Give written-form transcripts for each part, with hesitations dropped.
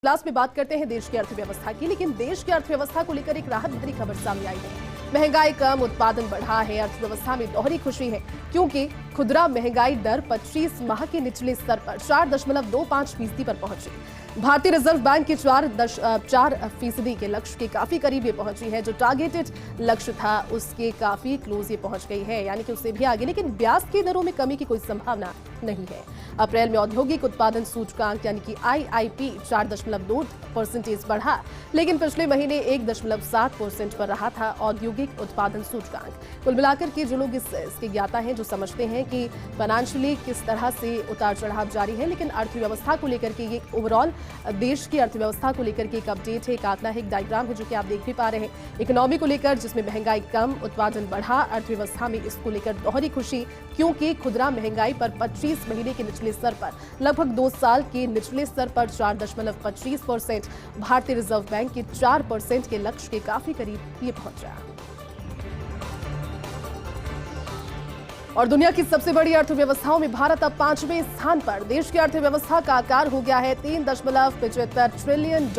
Class में बात करते हैं देश की अर्थव्यवस्था की, लेकिन देश की अर्थव्यवस्था को लेकर एक राहत भरी खबर सामने आई है। महंगाई कम, उत्पादन बढ़ा है, अर्थव्यवस्था में दोहरी खुशी है क्योंकि खुदरा महंगाई दर 25 माह के निचले स्तर पर 4.25% पर पहुंची। भारतीय रिजर्व बैंक के 4% के लक्ष्य के काफी करीब ये पहुंची है। जो टारगेटेड लक्ष्य था उसके काफी क्लोज ये पहुंच गई है, यानी कि उससे भी आगे। लेकिन ब्याज की दरों में कमी की कोई संभावना नहीं है। अप्रैल में औद्योगिक उत्पादन सूचकांक यानी कि आईआईपी 4.2% बढ़ा, लेकिन पिछले महीने 1.7% पर रहा था औद्योगिक उत्पादन सूचकांक। कुल मिलाकर के जो लोग इसके ज्ञाता हैं, जो समझते हैं कि फाइनेंशियली किस तरह से उतार चढ़ाव जारी है, लेकिन अर्थव्यवस्था को लेकर के ये ओवरऑल देश की अर्थव्यवस्था को लेकर के एक अपडेट है, एक आंकड़ा है, एक डायग्राम है जो कि आप देख भी पा रहे हैं। इकोनॉमी को लेकर जिसमें महंगाई कम, उत्पादन बढ़ा, अर्थव्यवस्था में इसको लेकर दोहरी खुशी क्योंकि खुदरा महंगाई पर 25 महीने के निचले स्तर पर, लगभग 2 साल के निचले स्तर पर 4.25%, भारतीय रिजर्व बैंक के 4% के लक्ष्य के काफी करीब ये पहुंचा। और दुनिया की सबसे बड़ी अर्थव्यवस्थाओं में भारत अब 5वें स्थान पर। देश की अर्थव्यवस्था का आकार हो गया है $3.75 ट्रिलियन।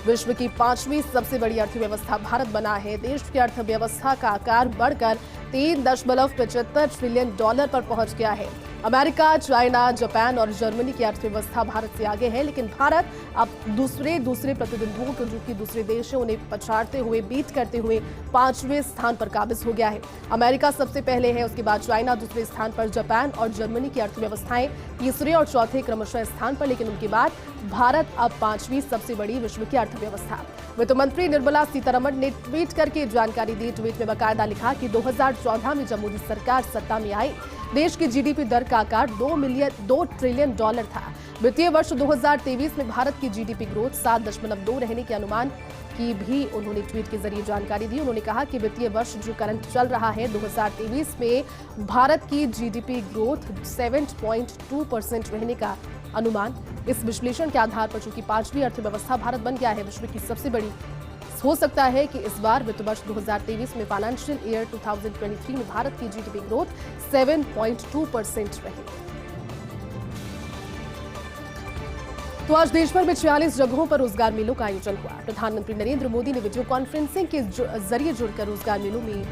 विश्व की 5वीं सबसे बड़ी अर्थव्यवस्था भारत बना है। देश की अर्थव्यवस्था का आकार बढ़कर $3.75 ट्रिलियन पर पहुंच गया है। अमेरिका, चाइना, जापान और जर्मनी की अर्थव्यवस्था भारत से आगे है, लेकिन भारत अब दूसरे प्रतिद्वंद्वियों को, जो कि दूसरे देश हैं, उन्हें पछाड़ते हुए, बीट करते हुए 5वें स्थान पर काबिज हो गया है। अमेरिका सबसे पहले है, उसके बाद चाइना दूसरे स्थान पर, जापान और जर्मनी की अर्थव्यवस्थाएं तीसरे और चौथे क्रमशः स्थान पर, लेकिन उनके बाद भारत अब 5वीं सबसे बड़ी विश्व की अर्थव्यवस्था। वित्त मंत्री निर्मला सीतारमण ने ट्वीट करके जानकारी दी। ट्वीट में बाकायदा लिखा कि 2014 में जब मोदी सरकार सत्ता में आई, देश की जीडीपी दर का आकार $2 ट्रिलियन था। वित्तीय वर्ष 2023 में भारत की जीडीपी ग्रोथ 7.2 रहने के अनुमान की भी उन्होंने ट्वीट के जरिए जानकारी दी। उन्होंने कहा कि वित्तीय वर्ष जो करंट चल रहा है 2023 में भारत की जीडीपी ग्रोथ 7.2% रहने का अनुमान। इस विश्लेषण के आधार पर चूंकि 5वीं अर्थव्यवस्था भारत बन गया है, विश्व की सबसे बड़ी, हो सकता है कि इस बार वित्त वर्ष 2023 में फाइनेंशियल ईयर 2023 में भारत की जीडीपी ग्रोथ 7.2% रही। तो आज देश भर में 46 जगहों पर रोजगार मेलों का आयोजन हुआ। प्रधानमंत्री नरेंद्र मोदी ने वीडियो कॉन्फ्रेंसिंग के जरिए जुड़कर रोजगार मेलों में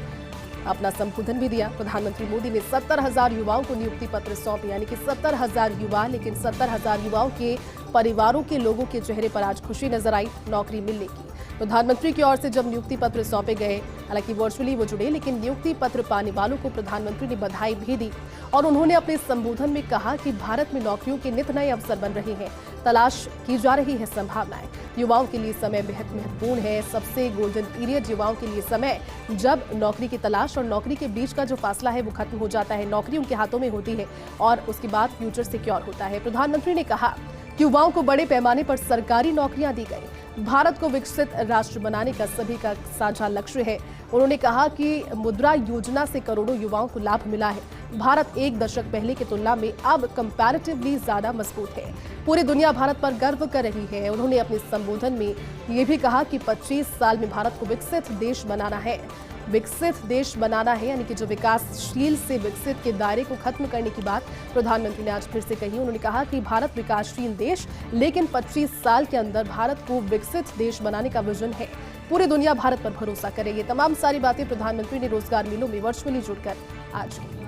अपना संबोधन भी दिया। प्रधानमंत्री मोदी ने 70,000 युवाओं को नियुक्ति पत्र सौंपे, यानी कि 70,000 युवा, लेकिन 70,000 युवाओं के परिवारों के लोगों के चेहरे पर आज खुशी नजर आई नौकरी मिलने की। प्रधानमंत्री की ओर से जब नियुक्ति पत्र सौंपे गए, हालांकि वर्चुअली वो जुड़े, लेकिन नियुक्ति पत्र पाने वालों को प्रधानमंत्री ने बधाई भी दी। और उन्होंने अपने संबोधन में कहा कि भारत में नौकरियों के नित नए अवसर बन रहे हैं, तलाश की जा रही है संभावनाएं। युवाओं के लिए समय बेहद महत्वपूर्ण है। सबसे गोल्डन पीरियड युवाओं के लिए समय, जब नौकरी की तलाश और नौकरी के बीच का जो फासला है वो खत्म हो जाता है, नौकरी उनके हाथों में होती है और उसके बाद फ्यूचर सिक्योर होता है। प्रधानमंत्री ने कहा कि युवाओं को बड़े पैमाने पर सरकारी नौकरियां दी गई। भारत को विकसित राष्ट्र बनाने का सभी का साझा लक्ष्य है। उन्होंने कहा कि मुद्रा योजना से करोड़ों युवाओं को लाभ मिला है। भारत एक दशक पहले की तुलना में अब कंपैरेटिवली ज्यादा मजबूत है। पूरी दुनिया भारत पर गर्व कर रही है। उन्होंने अपने संबोधन में ये भी कहा कि 25 साल में भारत को विकसित देश बनाना है। विकसित देश बनाना है, यानी कि जो विकासशील से विकसित के दायरे को खत्म करने की बात प्रधानमंत्री ने आज फिर से कही। उन्होंने कहा कि भारत विकासशील देश, लेकिन 25 साल के अंदर भारत को विकसित देश बनाने का विजन है। पूरी दुनिया भारत पर भरोसा करे। ये तमाम सारी बातें प्रधानमंत्री ने रोजगार मेलों में वर्चुअली जुड़कर आज की।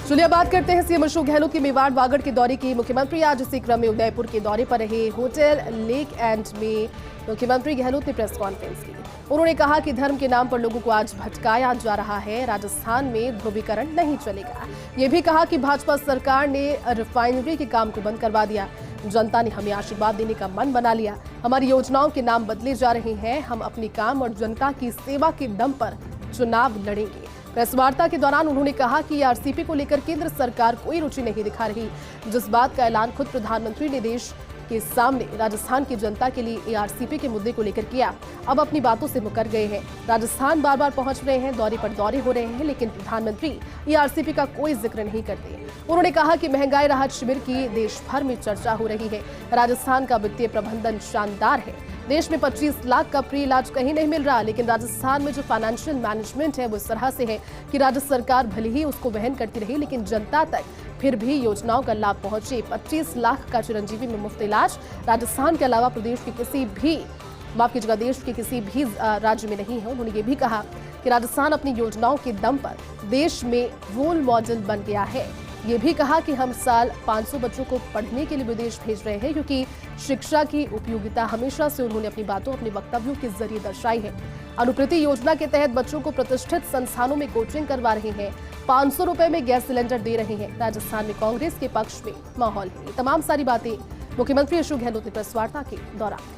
चलिए बात करते हैं सीएम अशोक गहलोत की मेवाड़ वागड़ के दौरे की। मुख्यमंत्री आज इसी क्रम में उदयपुर के दौरे पर रहे। होटल लेक एंड में मुख्यमंत्री गहलोत ने प्रेस कॉन्फ्रेंस की। उन्होंने कहा कि धर्म के नाम पर लोगों को आज भटकाया जा रहा है। राजस्थान में ध्रुवीकरण नहीं चलेगा। ये भी कहा कि भाजपा सरकार ने रिफाइनरी के काम को बंद करवा दिया। जनता ने हमें आशीर्वाद देने का मन बना लिया। हमारी योजनाओं के नाम बदले जा रहे हैं। हम अपने काम और जनता की सेवा के दम पर चुनाव लड़ेंगे। प्रेस वार्ता के दौरान उन्होंने कहा कि आरसीपी को लेकर केंद्र सरकार कोई रुचि नहीं दिखा रही, जिस बात का ऐलान खुद प्रधानमंत्री ने देश के सामने राजस्थान की जनता के लिए एआरसीपी के मुद्दे को लेकर किया। अब अपनी बातों से मुकर गए हैं। राजस्थान बार बार पहुंच रहे हैं, दौरे पर दौरे हो रहे हैं, लेकिन प्रधानमंत्री एआरसीपी का कोई जिक्र नहीं करते। उन्होंने कहा कि महंगाई राहत शिविर की देश भर में चर्चा हो रही है। राजस्थान का वित्तीय प्रबंधन शानदार है। देश में 25 लाख का फ्री इलाज कहीं नहीं मिल रहा, लेकिन राजस्थान में जो फाइनेंशियल मैनेजमेंट है वो इस तरह से है कि राज्य सरकार भले ही उसको वहन करती रही, लेकिन जनता तक फिर भी योजनाओं का लाभ पहुंचे। 25 लाख का चिरंजीवी में मुफ्त इलाज। राजस्थान के अलावा प्रदेश के किसी भी देश के किसी भी राज्य में नहीं है। उन्होंने ये भी कहा कि राजस्थान अपनी योजनाओं के दम पर देश में रोल मॉडल बन गया है। ये भी कहा कि हम साल 500 बच्चों को पढ़ने के लिए विदेश भेज रहे हैं, क्योंकि शिक्षा की उपयोगिता हमेशा से उन्होंने अपनी बातों, अपने वक्तव्यों के जरिए दर्शाई है। अनुकृति योजना के तहत बच्चों को प्रतिष्ठित संस्थानों में कोचिंग करवा रहे हैं। 500 रुपए में गैस सिलेंडर दे रहे हैं। राजस्थान में कांग्रेस के पक्ष में माहौल है। ये तमाम सारी बातें मुख्यमंत्री अशोक गहलोत ने प्रेस वार्ता के दौरान।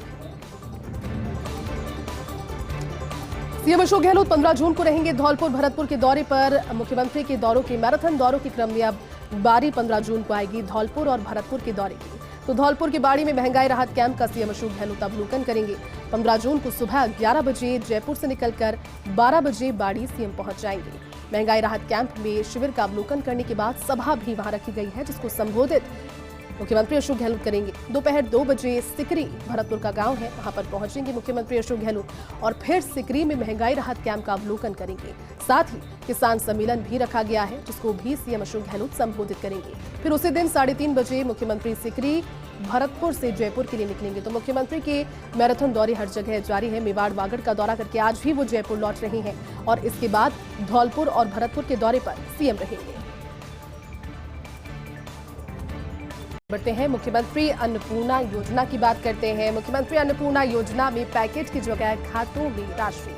सीएम अशोक गहलोत 15 जून को रहेंगे धौलपुर भरतपुर के दौरे पर। मुख्यमंत्री के दौरों के मैराथन दौरों के क्रम में अब बारी 15 जून को आएगी धौलपुर और भरतपुर के दौरे की। तो धौलपुर की बाड़ी में महंगाई राहत कैंप का सीएम अशोक गहलोत अवलोकन करेंगे। 15 जून को सुबह 11 बजे जयपुर से निकलकर 12 बजे बाड़ी सीएम पहुंच जाएंगे। महंगाई राहत कैंप में शिविर का अवलोकन करने के बाद सभा भी वहां रखी गई है, जिसको संबोधित मुख्यमंत्री अशोक गहलोत करेंगे। दोपहर 2 बजे सिकरी भरतपुर का गांव है, वहां पर पहुंचेंगे मुख्यमंत्री अशोक गहलोत और फिर सिकरी में महंगाई राहत कैंप का अवलोकन करेंगे। साथ ही किसान सम्मेलन भी रखा गया है, जिसको भी सीएम अशोक गहलोत संबोधित करेंगे। फिर उसी दिन 3:30 बजे मुख्यमंत्री सिकरी भरतपुर से जयपुर के लिए निकलेंगे। तो मुख्यमंत्री के मैराथन दौरे हर जगह जारी है। मेवाड़ वागड़ का दौरा करके आज भी वो जयपुर लौट रहे हैं और इसके बाद धौलपुर और भरतपुर के दौरे पर सीएम रहेंगे। बढ़ते हैं, मुख्यमंत्री अन्नपूर्णा योजना की बात करते हैं। मुख्यमंत्री अन्नपूर्णा योजना में पैकेज की जगह खातों में राशि।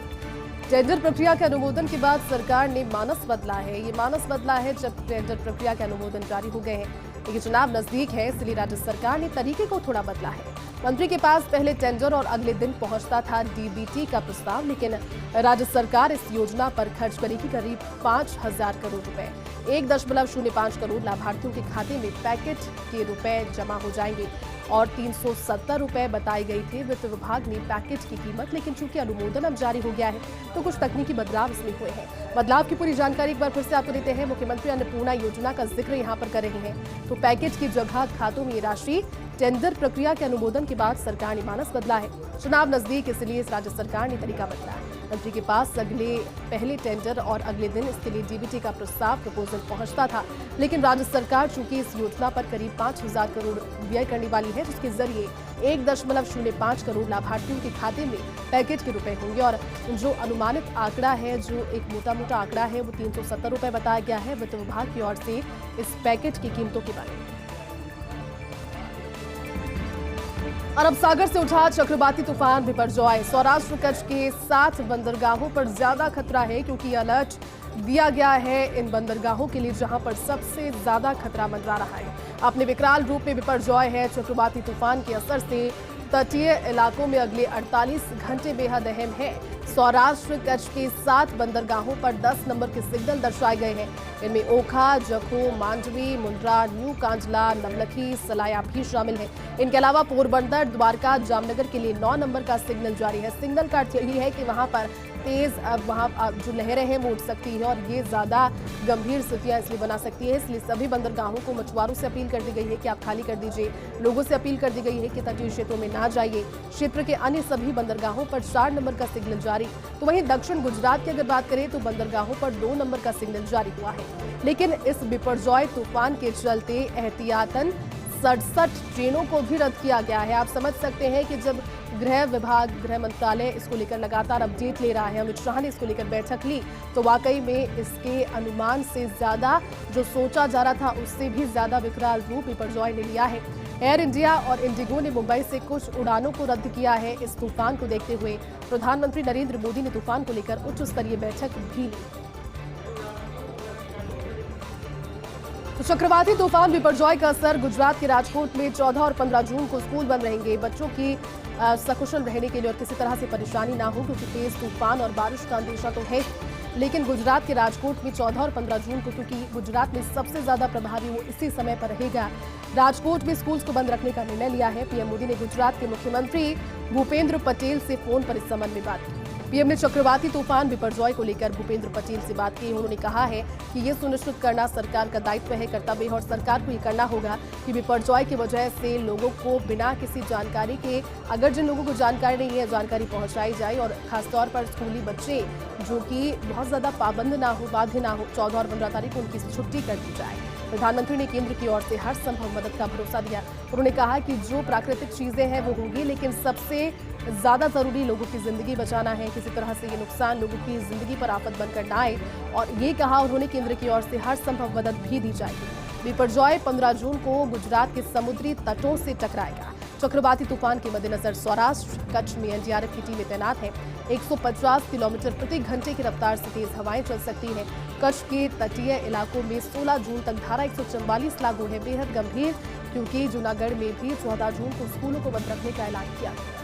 टेंडर प्रक्रिया के अनुमोदन के बाद सरकार ने मानस बदला है। ये मानस बदला है जब टेंडर प्रक्रिया के अनुमोदन जारी हो गए हैं। लेकिन चुनाव नजदीक है, इसलिए राज्य सरकार ने तरीके को थोड़ा बदला है। मंत्री के पास पहले टेंडर और अगले दिन पहुंचता था डीबीटी का प्रस्ताव, लेकिन राज्य सरकार इस योजना पर खर्च करेगी करीब 5,000 करोड़ रुपए। 1.05 करोड़ लाभार्थियों के खाते में पैकेज के रुपए जमा हो जाएंगे और 370 रुपए बताई गई थी वित्त विभाग ने पैकेज की कीमत। लेकिन चूंकि अनुमोदन अब जारी हो गया है, तो कुछ तकनीकी बदलाव इसमें हुए हैं। बदलाव की पूरी जानकारी एक बार फिर से आपको देते हैं। मुख्यमंत्री अन्नपूर्णा योजना का जिक्र यहाँ पर कर रहे हैं। तो पैकेज की जगह खातों में ये राशि। टेंडर प्रक्रिया के अनुमोदन के बाद सरकार ने मानस बदला है। चुनाव नजदीक, इसलिए इस राज्य सरकार ने तरीका बदला है। मंत्री के पास पहले टेंडर और अगले दिन इसके लिए डीबीटी का प्रपोजल पहुंचता था, लेकिन राज्य सरकार चूंकि इस योजना पर करीब 5,000 करोड़ व्यय करने वाली है, जिसके जरिए 1.05 करोड़ लाभार्थियों के खाते में पैकेज के रुपए होंगे। और जो अनुमानित आंकड़ा है, जो एक मोटा आंकड़ा है, वो 370 रुपए बताया गया है वित्त विभाग की ओर से इस पैकेज की कीमतों के बारे में। अरब सागर से उठा चक्रवाती तूफान बिपरजॉय। सौराष्ट्र कच्छ के 7 बंदरगाहों पर ज्यादा खतरा है, क्योंकि अलर्ट दिया गया है इन बंदरगाहों के लिए, जहां पर सबसे ज्यादा खतरा मंडरा रहा है। अपने विकराल रूप में बिपरजॉय है। चक्रवाती तूफान के असर से तटीय इलाकों में अगले 48 घंटे बेहद अहम है। सौराष्ट्र कच्छ के 7 बंदरगाहों पर 10 नंबर के सिग्नल दर्शाए गए हैं। इनमें ओखा, जखो, मांडवी, मुंद्रा, न्यू कांजला, नवलखी, सलाया भी शामिल है। इनके अलावा पोरबंदर, द्वारका, जामनगर के लिए 9 नंबर का सिग्नल जारी है। सिग्नल का अर्थ यही है कि वहां पर तेज वहां जो लहरें हैं वो उठ सकती है और ये ज्यादा गंभीर स्थितियां इसलिए बना सकती है। इसलिए सभी बंदरगाहों को मछुआरों से अपील कर दी गई है कि आप खाली कर दीजिए। लोगों से अपील कर दी गई है कि तटीय क्षेत्रों में ना जाइए। क्षेत्र के अन्य सभी बंदरगाहों पर 4 नंबर का सिग्नल जारी। तो वहीं दक्षिण गुजरात की अगर बात करें तो बंदरगाहों पर 2 नंबर का सिग्नल जारी हुआ है। लेकिन इस बिपरजॉय तूफान के चलते एहतियातन 67 ट्रेनों को भी रद्द किया गया है। आप समझ सकते हैं कि जब गृह विभाग, गृह मंत्रालय इसको लेकर लगातार अपडेट ले रहा है, अमित शाह ने इसको लेकर बैठक ली, तो वाकई में इसके अनुमान से ज्यादा जो सोचा जा रहा था उससे भी ज्यादा विकराल रूप बिपरजॉय ने लिया है। एयर इंडिया और इंडिगो ने मुंबई से कुछ उड़ानों को रद्द किया है। इस तूफान को देखते हुए प्रधानमंत्री नरेंद्र मोदी ने तूफान को लेकर उच्च स्तरीय बैठक भी ली। तो चक्रवाती तूफान बिपरजॉय का असर गुजरात के राजकोट में 14 और 15 जून को स्कूल बंद रहेंगे। बच्चों की सकुशल रहने के लिए और किसी तरह से परेशानी ना हो, क्योंकि तेज तूफान और बारिश का अंदेशा तो है। लेकिन गुजरात के राजकोट में 14 और 15 जून को, क्योंकि गुजरात में सबसे ज्यादा प्रभावी वो इसी समय पर रहेगा, राजकोट में स्कूल्स को बंद रखने का निर्णय लिया है। पीएम मोदी ने गुजरात के मुख्यमंत्री भूपेंद्र पटेल से फोन पर इस संबंध में बात की। पीएम ने चक्रवाती तूफान बिपरजॉय को लेकर भूपेंद्र पटेल से बात की। उन्होंने कहा है कि ये सुनिश्चित करना सरकार का दायित्व है, कर्तव्य है और सरकार को ये करना होगा कि बिपरजॉय की वजह से लोगों को बिना किसी जानकारी के, अगर जिन लोगों को जानकारी नहीं है, जानकारी पहुंचाई जाए। और खासतौर पर स्कूली बच्चे जो कि बहुत ज्यादा पाबंद ना हो, बाध्य ना हो, 14 और 15 तारीख को उनकी छुट्टी कर दी जाए। प्रधानमंत्री ने केंद्र की ओर से हर संभव मदद का भरोसा दिया। उन्होंने कहा कि जो प्राकृतिक चीजें हैं वो होंगी, लेकिन सबसे ज्यादा जरूरी लोगों की जिंदगी बचाना है। किसी तरह से ये नुकसान लोगों की जिंदगी पर आफत बनकर न आए, और ये कहा उन्होंने केंद्र की ओर से हर संभव मदद भी दी जाएगी। बिपरजॉय 15 जून को गुजरात के समुद्री तटों से टकराएगा। चक्रवाती तूफान के मद्देनजर सौराष्ट्र कच्छ में एनडीआरएफ की टीमें तैनात हैं। 150 किलोमीटर प्रति घंटे की रफ्तार से तेज हवाएं चल सकती हैं। कच्छ के तटीय इलाकों में 16 जून तक धारा 144 लागू है। बेहद गंभीर, क्योंकि जूनागढ़ में भी 14 जून को स्कूलों को बंद रखने का ऐलान किया गया।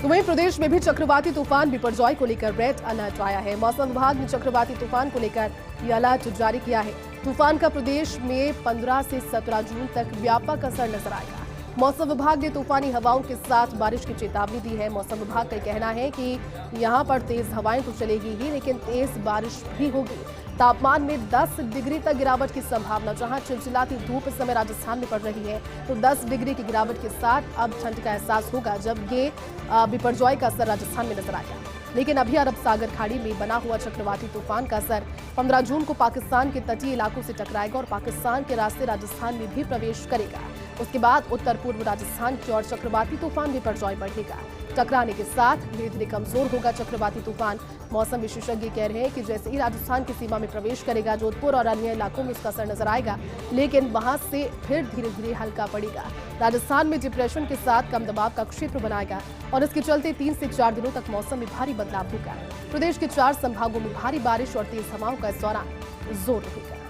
तो वहीं प्रदेश में भी चक्रवाती तूफान बिपरजॉय को लेकर रेड अलर्ट आया है। मौसम विभाग ने चक्रवाती तूफान को लेकर यह अलर्ट जारी किया है। तूफान का प्रदेश में 15 से 17 जून तक व्यापक असर नजर आएगा। मौसम विभाग ने तूफानी हवाओं के साथ बारिश की चेतावनी दी है। मौसम विभाग का कहना है कि यहां पर तेज हवाएं तो चलेगी ही, लेकिन तेज बारिश भी होगी। तापमान में 10 डिग्री तक गिरावट की संभावना। जहां चिलचिलाती धूप इस समय राजस्थान में पड़ रही है, तो 10 डिग्री की गिरावट के साथ अब ठंड का एहसास होगा जब ये बिपरजॉय का असर राजस्थान में नजर आएगा। लेकिन अभी अरब सागर खाड़ी में बना हुआ चक्रवाती तूफान का असर 15 जून को पाकिस्तान के तटीय इलाकों से टकराएगा और पाकिस्तान के रास्ते राजस्थान में भी प्रवेश करेगा। उसके बाद उत्तर पूर्व राजस्थान की ओर चक्रवाती तूफान बिपरजॉय बढ़ेगा। टकराने के साथ धीरे धीरे कमजोर होगा चक्रवाती तूफान। मौसम विशेषज्ञ कह रहे हैं कि जैसे ही राजस्थान की सीमा में प्रवेश करेगा, जोधपुर और अन्य इलाकों में उसका असर नजर आएगा, लेकिन वहां से फिर धीरे धीरे हल्का पड़ेगा। राजस्थान में डिप्रेशन के साथ कम दबाव का क्षेत्र बनाएगा और इसके चलते 3 से 4 दिनों तक मौसम में भारी बदलाव होगा। प्रदेश के 4 संभागों में भारी बारिश और तेज हवाओं का इस दौरान जोर रहेगा।